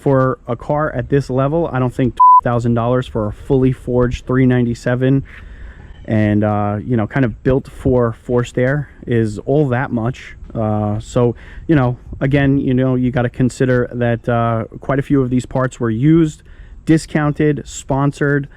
For a car at this level, I don't think $12,000 for a fully forged 397 and you know, kind of built for forced air is all that much. So, you know, again, you know, you got to consider that quite a few of these parts were used, discounted, sponsored.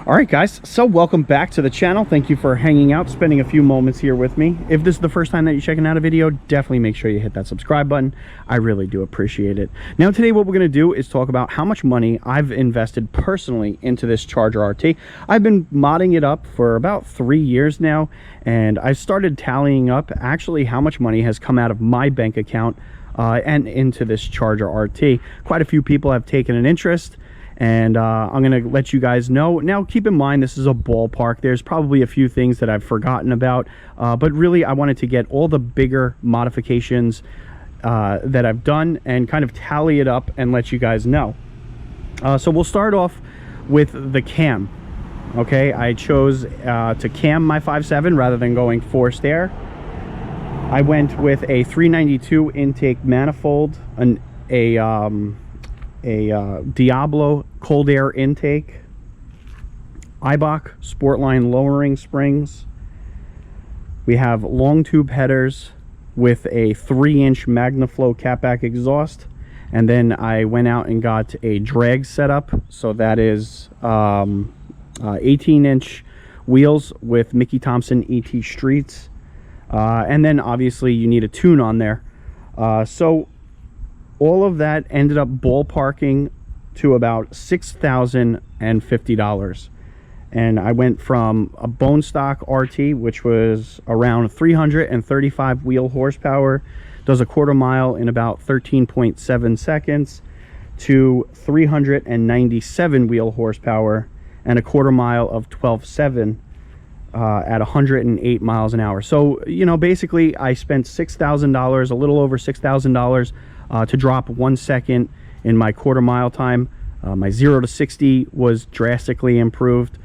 All right, guys, so welcome back to the channel. Thank you for hanging out, spending a few moments here with me. If this is the first time that you're checking out a video, definitely make sure you hit that subscribe button. I really do appreciate it. Now, today what we're going to do is talk about how much money I've invested personally into this Charger RT. I've been modding it up for about 3 years now, and I started tallying up actually how much money has come out of my bank account and into this Charger RT. Quite a few people have taken an interest, and I'm going to let you guys know. Now, keep in mind, this is a ballpark. There's probably a few things that I've forgotten about, but really I wanted to get all the bigger modifications that I've done and kind of tally it up and let you guys know. So we'll start off with the cam. Okay, I chose to cam my 5.7 rather than going forced air. I went with a 392 intake manifold, a Diablo cold air intake, Eibach Sportline lowering springs. We have long tube headers with a 3-inch MagnaFlow catback exhaust, and then I went out and got a drag setup. So that is 18-inch wheels with Mickey Thompson ET Streets, and then obviously you need a tune on there. So all of that ended up ballparking to about $6,050. And I went from a bone stock RT, which was around 335 wheel horsepower, does a quarter mile in about 13.7 seconds, to 397 wheel horsepower and a quarter mile of 12.7 at 108 miles an hour. So, you know, basically I spent $6,000, a little over $6,000 to drop 1 second in my quarter mile time. My 0 to 60 was drastically improved.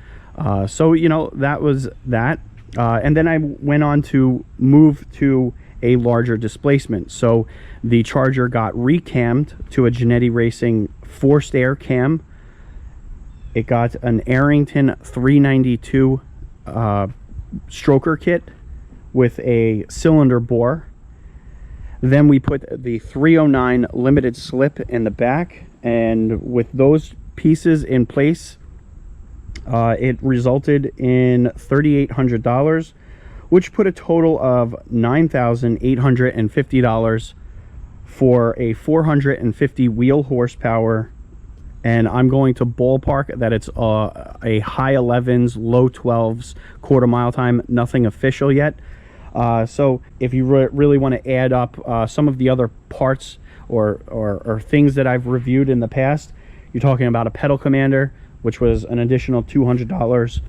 So, you know, that was that. And then I went on to move to a larger displacement. So the Charger got recammed to a Genetti Racing forced air cam. It got an Arrington 392 stroker kit with a cylinder bore. Then we put the 309 limited slip in the back, and with those pieces in place, it resulted in $3,800, which put a total of $9,850 for a 450 wheel horsepower. And I'm going to ballpark that it's a high 11s, low 12s quarter mile time, nothing official yet. So if you really want to add up some of the other parts or things that I've reviewed in the past, you're talking about a pedal commander, which was an additional $200,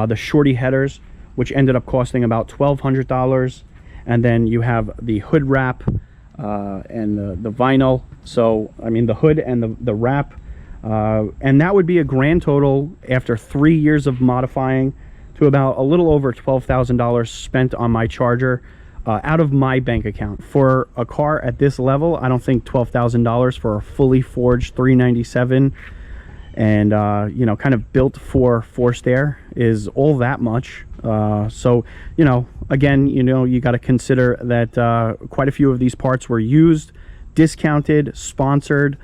the shorty headers, which ended up costing about $1,200, and then you have the hood wrap and the vinyl. So I mean the hood and the wrap, and that would be a grand total after 3 years of modifying to about a little over $12,000 spent on my Charger out of my bank account. For a car at this level, I don't think $12,000 for a fully forged 397 and you know, kind of built for forced air is all that much. So, you know, again, you know, you got to consider that quite a few of these parts were used, discounted, sponsored.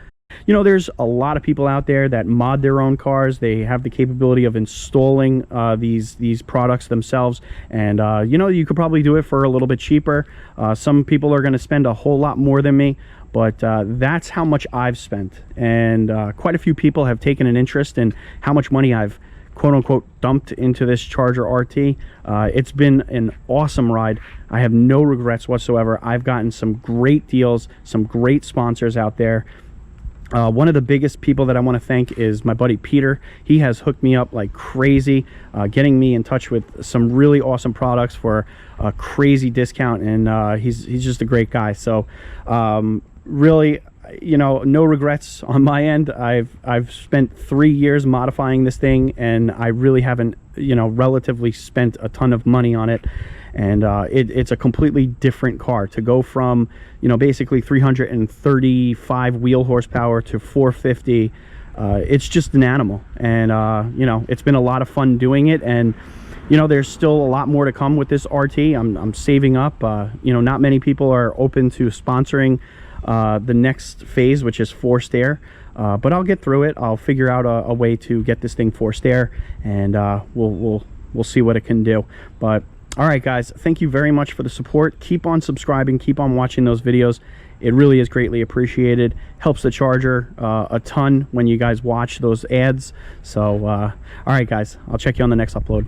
You know, there's a lot of people out there that mod their own cars. They have the capability of installing these products themselves, and you know, you could probably do it for a little bit cheaper. Some people are going to spend a whole lot more than me, but that's how much I've spent, and quite a few people have taken an interest in how much money I've quote-unquote dumped into this Charger RT. It's been an awesome ride. I have no regrets whatsoever. I've gotten some great deals, some great sponsors out there. One of the biggest people that I want to thank is my buddy Peter. He has hooked me up like crazy, getting me in touch with some really awesome products for a crazy discount, and he's just a great guy. So really, you know, no regrets on my end. I've spent 3 years modifying this thing, and I really haven't, you know, relatively spent a ton of money on it. and it's a completely different car. To go from, you know, basically 335 wheel horsepower to 450, it's just an animal. And you know, it's been a lot of fun doing it, and you know, there's still a lot more to come with this RT. I'm saving up. You know, not many people are open to sponsoring the next phase, which is forced air, but I'll get through it. I'll figure out a way to get this thing forced air, and we'll see what it can do. But all right, guys, thank you very much for the support. Keep on subscribing, keep on watching those videos. It really is greatly appreciated. Helps the charger a ton when you guys watch those ads. So all right, guys, I'll check you on the next upload.